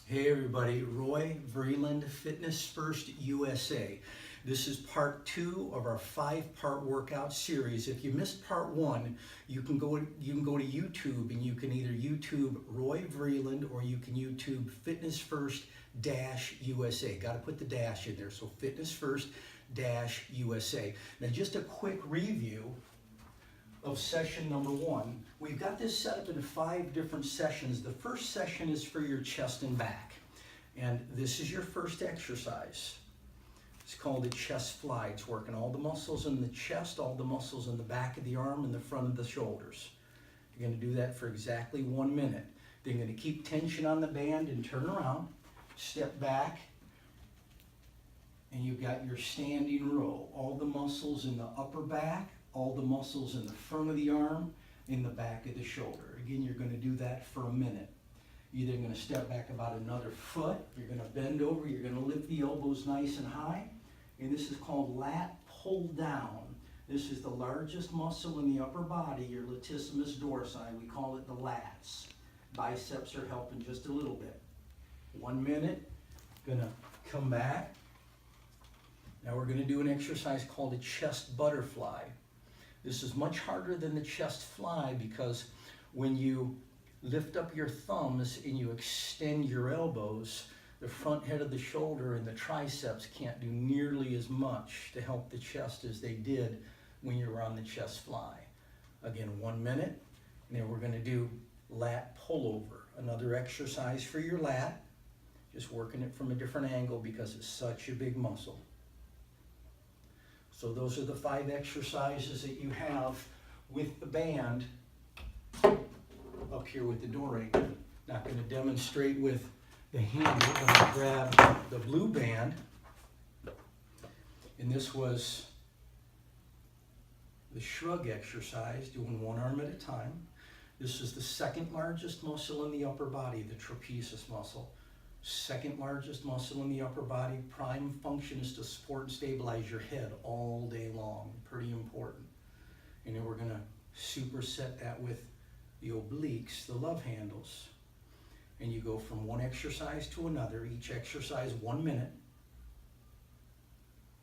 Hey everybody, Roy Vreeland, Fitness First USA. This is part 2 of our 5-part workout series. If you missed part 1, you can go to YouTube and you can either YouTube Roy Vreeland or you can YouTube Fitness First USA. Got to put the dash in there, so Fitness First USA. Now just a quick review of session number 1. We've got this set up in 5 different sessions. The first session is for your chest and back. And this is your first exercise. It's called the chest fly. It's working all the muscles in the chest, all the muscles in the back of the arm and the front of the shoulders. You're going to do that for exactly 1 minute. Then you're going to keep tension on the band and turn around, step back, and you've got your standing row. All the muscles in the upper back, all the muscles in the front of the arm, in the back of the shoulder. Again, you're going to do that for a minute. You're either going to step back about another foot, you're going to bend over, you're going to lift the elbows nice and high, and this is called lat pull down. This is the largest muscle in the upper body, your latissimus dorsi. We call it the lats. Biceps are helping just a little bit. 1 minute, going to come back. Now we're going to do an exercise called a chest butterfly. This is much harder than the chest fly because when you lift up your thumbs and you extend your elbows, the front head of the shoulder and the triceps can't do nearly as much to help the chest as they did when you were on the chest fly. Again, 1 minute, and then we're going to do lat pullover, another exercise for your lat, just working it from a different angle because it's such a big muscle. So those are the 5 exercises that you have with the band up here with the door anchor. Not going to demonstrate with the hand. We're going to grab the blue band. And this was the shrug exercise, doing 1 arm at a time. This is the second largest muscle in the upper body, the trapezius muscle. Second largest muscle in the upper body. Prime function is to support and stabilize your head all day long. Pretty important. And then we're going to superset that with the obliques, the love handles. And you go from one exercise to another. Each exercise 1 minute.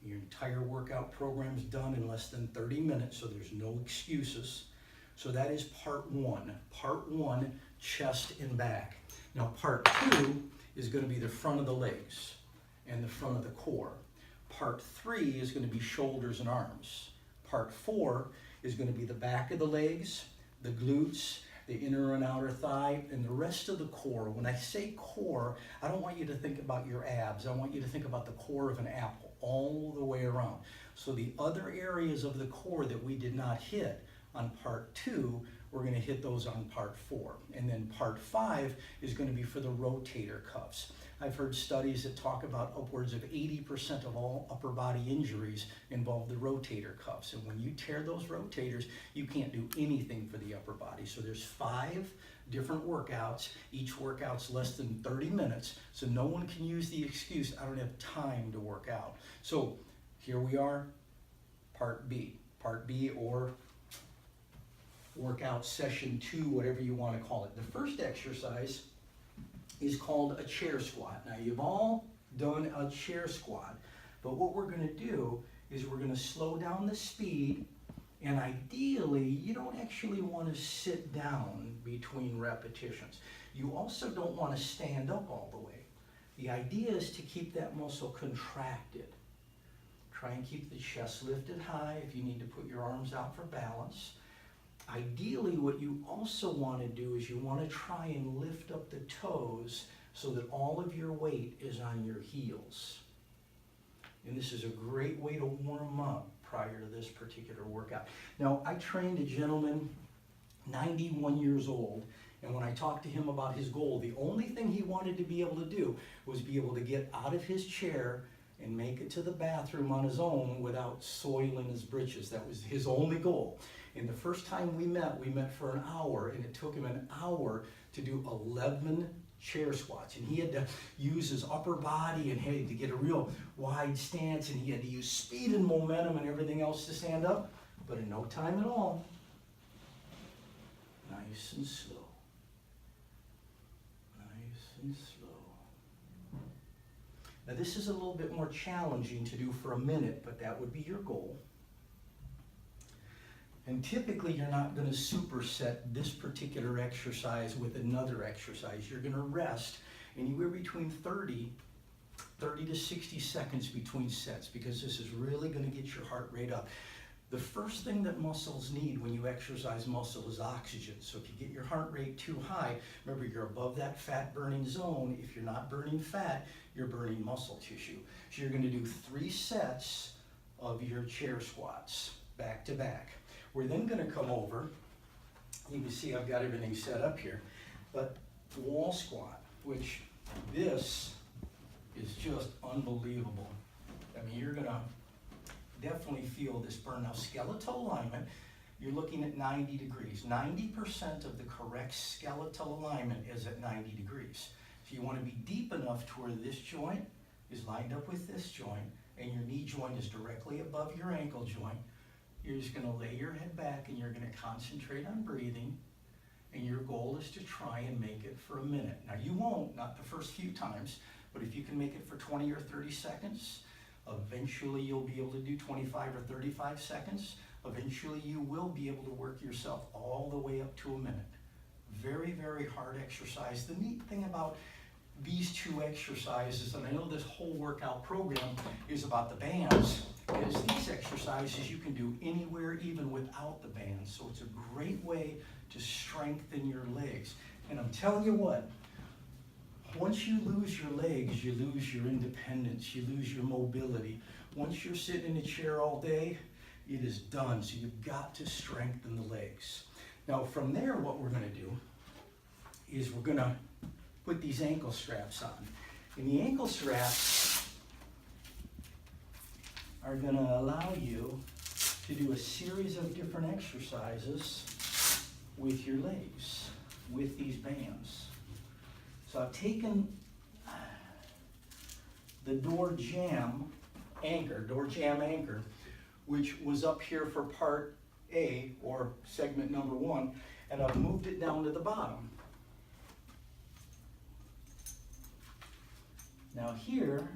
Your entire workout program's done in less than 30 minutes, so there's no excuses. So that is part 1. Part 1, chest and back. Now part 2 is going to be the front of the legs and the front of the core. Part 3 is going to be shoulders and arms. Part 4 is going to be the back of the legs, the glutes, the inner and outer thigh, and the rest of the core. When I say core, I don't want you to think about your abs. I want you to think about the core of an apple all the way around. So the other areas of the core that we did not hit on part 2, we're going to hit those on part 4. And then part 5 is going to be for the rotator cuffs. I've heard studies that talk about upwards of 80% of all upper body injuries involve the rotator cuffs. And when you tear those rotators, you can't do anything for the upper body. So there's 5 different workouts. Each workout's less than 30 minutes. So no one can use the excuse, I don't have time to work out. So here we are, part B. Part B, or workout session 2, whatever you want to call it. The first exercise is called a chair squat. Now you've all done a chair squat, but what we're going to do is we're going to slow down the speed, and ideally you don't actually want to sit down between repetitions. You also don't want to stand up all the way. The idea is to keep that muscle contracted. Try and keep the chest lifted high if you need to put your arms out for balance. Ideally, what you also want to do is you want to try and lift up the toes so that all of your weight is on your heels. And this is a great way to warm up prior to this particular workout. Now, I trained a gentleman, 91 years old, and when I talked to him about his goal, the only thing he wanted to be able to do was be able to get out of his chair and make it to the bathroom on his own without soiling his britches. That was his only goal. And the first time we met for an hour, and it took him an hour to do 11 chair squats. And he had to use his upper body and had to get a real wide stance, and he had to use speed and momentum and everything else to stand up. But in no time at all, nice and slow. Nice and slow. Now this is a little bit more challenging to do for a minute, but that would be your goal. And typically you're not going to superset this particular exercise with another exercise. You're going to rest anywhere between 30 to 60 seconds between sets, because this is really going to get your heart rate up. The first thing that muscles need when you exercise muscle is oxygen. So if you get your heart rate too high, remember you're above that fat burning zone. If you're not burning fat, you're burning muscle tissue. So you're going to do 3 sets of your chair squats back to back. We're then going to come over. You can see I've got everything set up here, but wall squat, which this is just unbelievable. I mean, you're going to definitely feel this burn. Now, skeletal alignment, you're looking at 90 degrees. 90% of the correct skeletal alignment is at 90 degrees. So you want to be deep enough to where this joint is lined up with this joint, and your knee joint is directly above your ankle joint. You're just going to lay your head back, and you're going to concentrate on breathing, and your goal is to try and make it for a minute. Now, you won't, not the first few times, but if you can make it for 20 or 30 seconds, eventually you'll be able to do 25 or 35 seconds. Eventually you will be able to work yourself all the way up to a minute. Very, very hard exercise. The neat thing about these 2 exercises, and I know this whole workout program is about the bands, is these exercises you can do anywhere, even without the bands. So it's a great way to strengthen your legs. And I'm telling you what, once you lose your legs, you lose your independence, you lose your mobility. Once you're sitting in a chair all day, it is done. So you've got to strengthen the legs. Now from there, what we're going to do is we're going to put these ankle straps on. And the ankle straps are going to allow you to do a series of different exercises with your legs, with these bands. So I've taken the door jam anchor, which was up here for part A, or segment number 1, and I've moved it down to the bottom. Now here,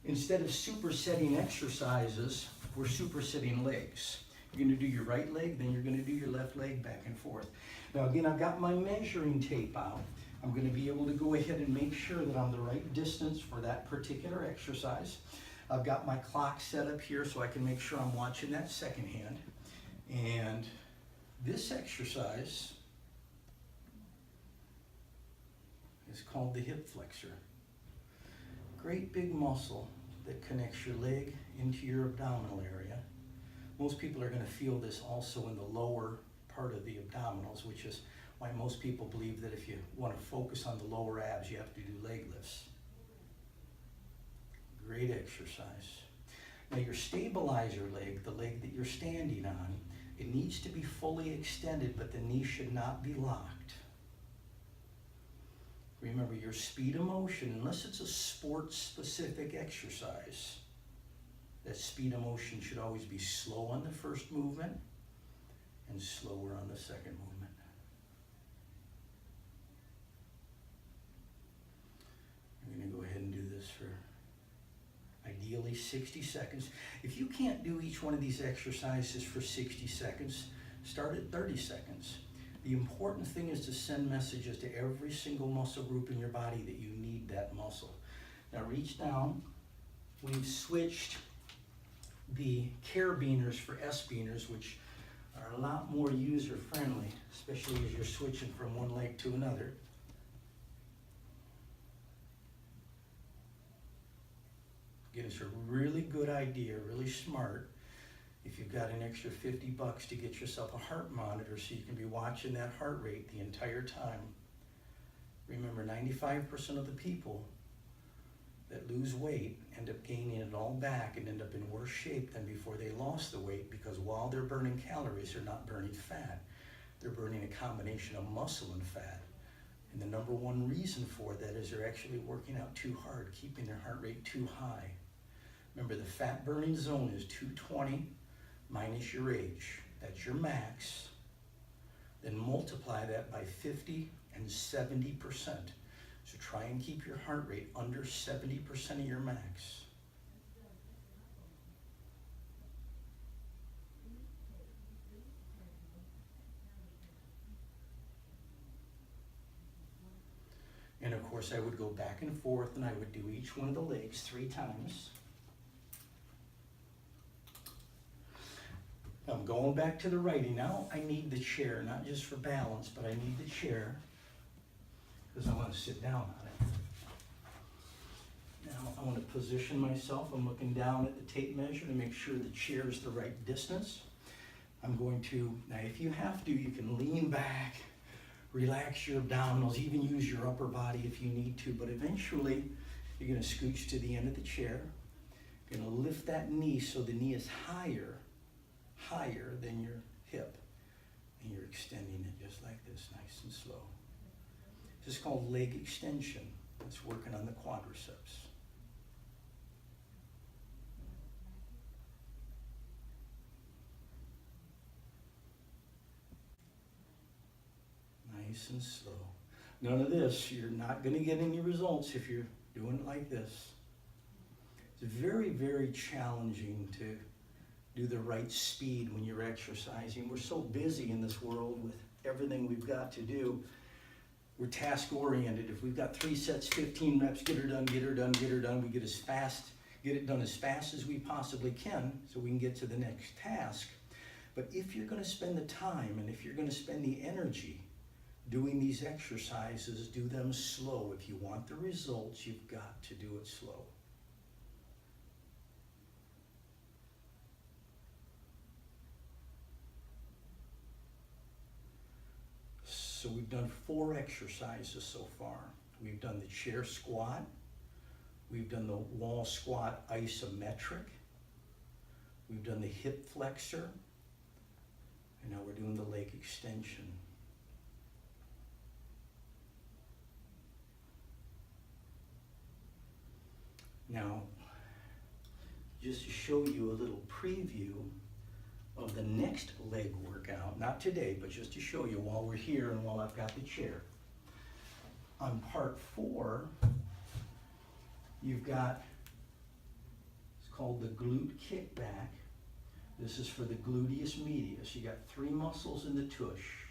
instead of supersetting exercises, we're supersetting legs. You're going to do your right leg, then you're going to do your left leg back and forth. Now again, I've got my measuring tape out. I'm going to be able to go ahead and make sure that I'm the right distance for that particular exercise. I've got my clock set up here so I can make sure I'm watching that second hand. And this exercise is called the hip flexor. Great big muscle that connects your leg into your abdominal area. Most people are going to feel this also in the lower part of the abdominals, which is why most people believe that if you want to focus on the lower abs, you have to do leg lifts. Great exercise. Now your stabilizer leg, the leg that you're standing on, it needs to be fully extended, but the knee should not be locked. Remember, your speed of motion, unless it's a sport-specific exercise, that speed of motion should always be slow on the first movement and slower on the second movement. I'm going to go ahead and do this for ideally 60 seconds. If you can't do each one of these exercises for 60 seconds, start at 30 seconds. The important thing is to send messages to every single muscle group in your body that you need that muscle. Now reach down. We've switched the carabiners for S-biners, which are a lot more user-friendly, especially as you're switching from one leg to another. Again, it's a really good idea, really smart, if you've got an extra $50 to get yourself a heart monitor so you can be watching that heart rate the entire time. Remember, 95% of the people that lose weight end up gaining it all back and end up in worse shape than before they lost the weight, because while they're burning calories, they're not burning fat. They're burning a combination of muscle and fat. And the number one reason for that is they're actually working out too hard, keeping their heart rate too high. Remember, the fat burning zone is 220 minus your age. That's your max. Then multiply that by 50 and 70%. So try and keep your heart rate under 70% of your max. And of course, I would go back and forth and I would do each one of the legs 3 times. I'm going back to the righty now. I need the chair, not just for balance, but I need the chair because I want to sit down on it. Now I want to position myself. I'm looking down at the tape measure to make sure the chair is the right distance. I'm going to, now if you have to, you can lean back, relax your abdominals, even use your upper body if you need to, but eventually you're going to scooch to the end of the chair. You're going to lift that knee so the knee is higher than your hip. And you're extending it just like this, nice and slow. This is called leg extension. It's working on the quadriceps. Nice and slow. None of this. You're not going to get any results if you're doing it like this. It's very, very challenging to do the right speed when you're exercising. We're so busy in this world with everything we've got to do. We're task oriented. If we've got 3 sets, 15 reps, get her done, get her done, get her done. We get it done as fast as we possibly can so we can get to the next task. But if you're going to spend the time and if you're going to spend the energy doing these exercises, do them slow. If you want the results, you've got to do it slow. So we've done 4 exercises so far. We've done the chair squat. We've done the wall squat isometric. We've done the hip flexor. And now we're doing the leg extension. Now, just to show you a little preview of the next leg workout, not today, but just to show you while we're here and while I've got the chair. On part 4, you've got, it's called the glute kickback. This is for the gluteus medius. You got 3 muscles in the tush.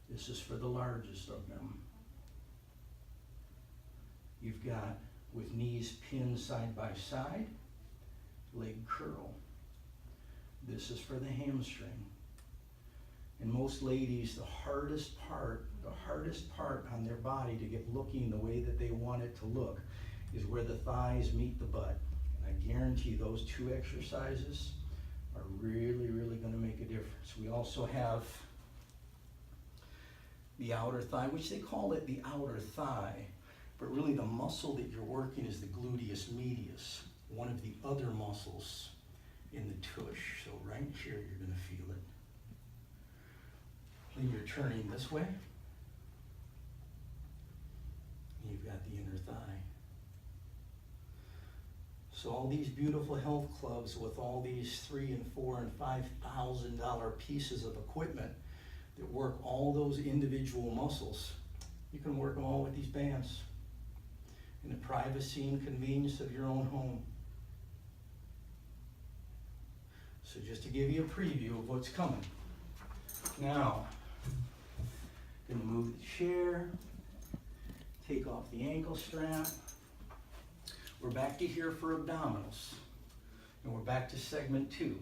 This is for the largest of them. You've got, with knees pinned side by side, leg curl. This is for the hamstring. And most ladies, the hardest part on their body to get looking the way that they want it to look is where the thighs meet the butt. And I guarantee those 2 exercises are really, really going to make a difference. We also have the outer thigh, which they call it the outer thigh, but really the muscle that you're working is the gluteus medius, one of the other muscles in the tush. So right here, you're going to feel it. Then you're turning this way. And you've got the inner thigh. So all these beautiful health clubs with all these $3,000 and $4,000 and $5,000 pieces of equipment that work all those individual muscles, you can work them all with these bands in the privacy and convenience of your own home. So just to give you a preview of what's coming. Now, going to move the chair, take off the ankle strap. We're back to here for abdominals. And we're back to segment 2.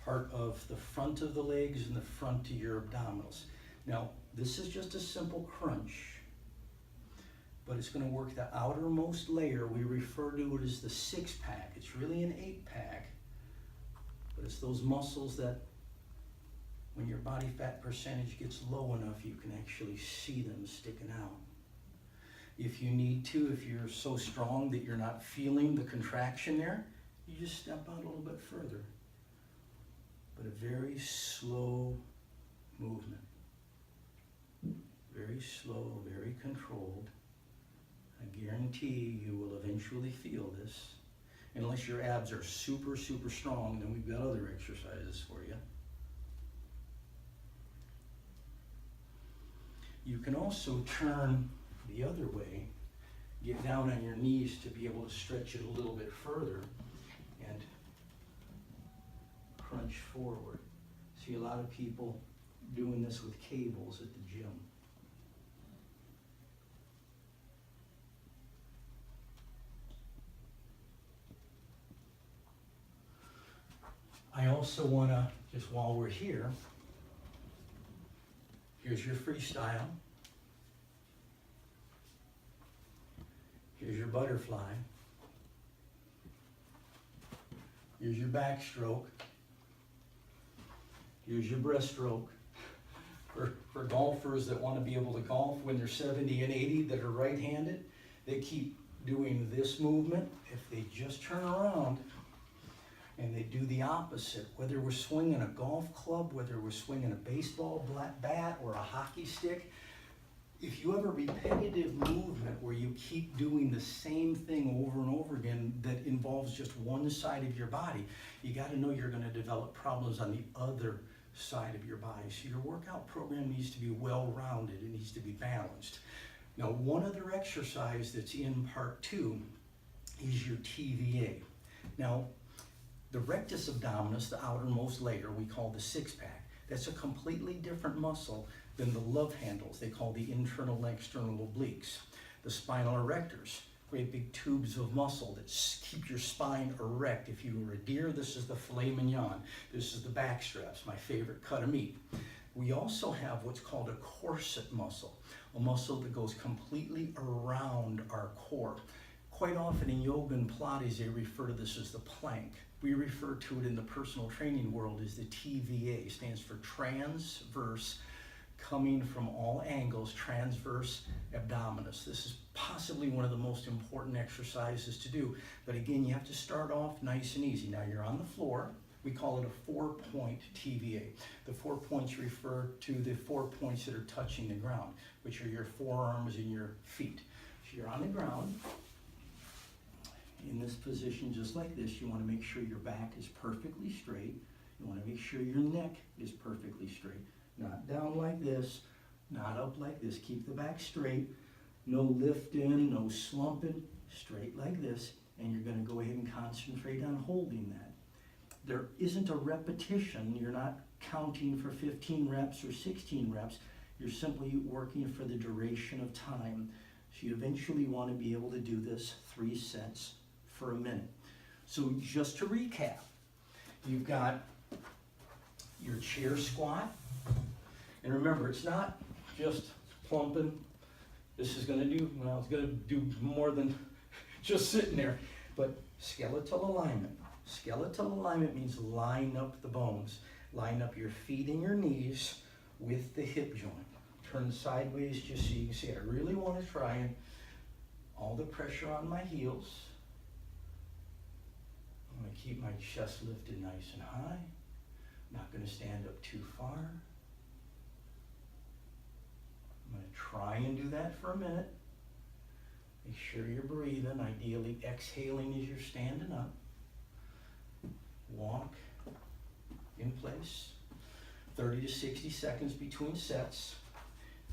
Part of the front of the legs and the front of your abdominals. Now, this is just a simple crunch, but it's going to work the outermost layer. We refer to it as the 6-pack. It's really an 8-pack. But it's those muscles that when your body fat percentage gets low enough, you can actually see them sticking out. If you need to, if you're so strong that you're not feeling the contraction there, you just step out a little bit further. But a very slow movement. Very slow, very controlled. I guarantee you will eventually feel this. Unless your abs are super, super strong, then we've got other exercises for you. You can also turn the other way. Get down on your knees to be able to stretch it a little bit further and crunch forward. See a lot of people doing this with cables at the gym. I also want to, just while we're here, here's your freestyle. Here's your butterfly. Here's your backstroke. Here's your breaststroke. For golfers that want to be able to golf when they're 70 and 80 that are right-handed, they keep doing this movement. If they just turn around and they do the opposite, whether we're swinging a golf club, whether we're swinging a baseball bat or a hockey stick, if you have a repetitive movement where you keep doing the same thing over and over again that involves just one side of your body, you got to know you're going to develop problems on the other side of your body. So your workout program needs to be well-rounded. It needs to be balanced. Now, one other exercise that's in part 2 is your TVA. Now, the rectus abdominis, the outermost layer, we call the six-pack. That's a completely different muscle than the love handles. They call the internal and external obliques. The spinal erectors, great big tubes of muscle that keep your spine erect. If you were a deer, this is the filet mignon. This is the back straps, my favorite cut of meat. We also have what's called a corset muscle, a muscle that goes completely around our core. Quite often in yoga and Pilates, they refer to this as the plank. We refer to it in the personal training world as the TVA, stands for transverse, coming from all angles, transverse abdominis. This is possibly one of the most important exercises to do. But again, you have to start off nice and easy. Now you're on the floor. We call it a 4-point TVA. The 4 points refer to the 4 points that are touching the ground, which are your forearms and your feet. So you're on the ground. In this position, just like this, you want to make sure your back is perfectly straight. You want to make sure your neck is perfectly straight. Not down like this, not up like this. Keep the back straight. No lifting, no slumping. Straight like this. And you're going to go ahead and concentrate on holding that. There isn't a repetition. You're not counting for 15 reps or 16 reps. You're simply working for the duration of time. So you eventually want to be able to do this 3 sets for a minute. So just to recap, you've got your chair squat. And remember, it's not just plumping. This is going to do, well, it's going to do more than just sitting there. But skeletal alignment. Skeletal alignment means line up the bones. Line up your feet and your knees with the hip joint. Turn sideways just so you can see it. I really want to try and all the pressure on my heels. I'm going to keep my chest lifted nice and high. Not going to stand up too far. I'm going to try and do that for a minute. Make sure you're breathing, ideally exhaling as you're standing up. Walk in place. 30 to 60 seconds between sets.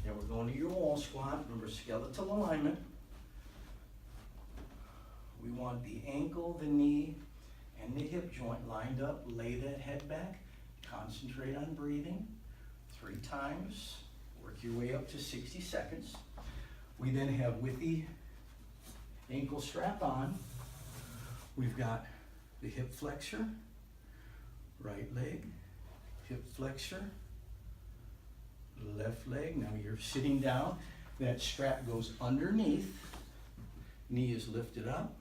Now we're going to your wall squat. Remember, skeletal alignment. We want the ankle, the knee, and the hip joint lined up. Lay that head back. Concentrate on breathing. 3 times. Work your way up to 60 seconds. We then have, with the ankle strap on, we've got the hip flexor, right leg, hip flexor, left leg. Now you're sitting down. That strap goes underneath. Knee is lifted up.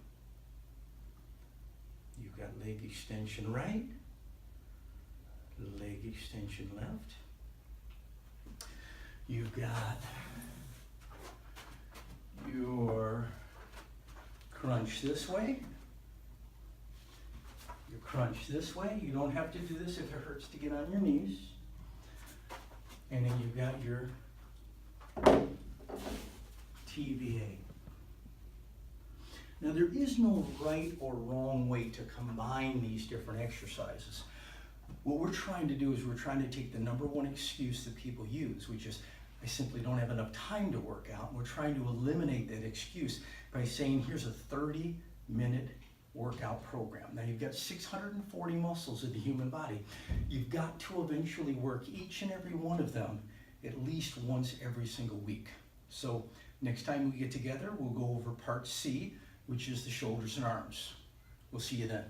You've got leg extension right, leg extension left. You've got your crunch this way, your crunch this way. You don't have to do this if it hurts to get on your knees. And then you've got your TVA. Now there is no right or wrong way to combine these different exercises. What we're trying to do is we're trying to take the number one excuse that people use, which is, I simply don't have enough time to work out. We're trying to eliminate that excuse by saying, here's a 30-minute workout program. Now you've got 640 muscles in the human body. You've got to eventually work each and every one of them at least once every single week. So next time we get together, we'll go over part C, which is the shoulders and arms. We'll see you then.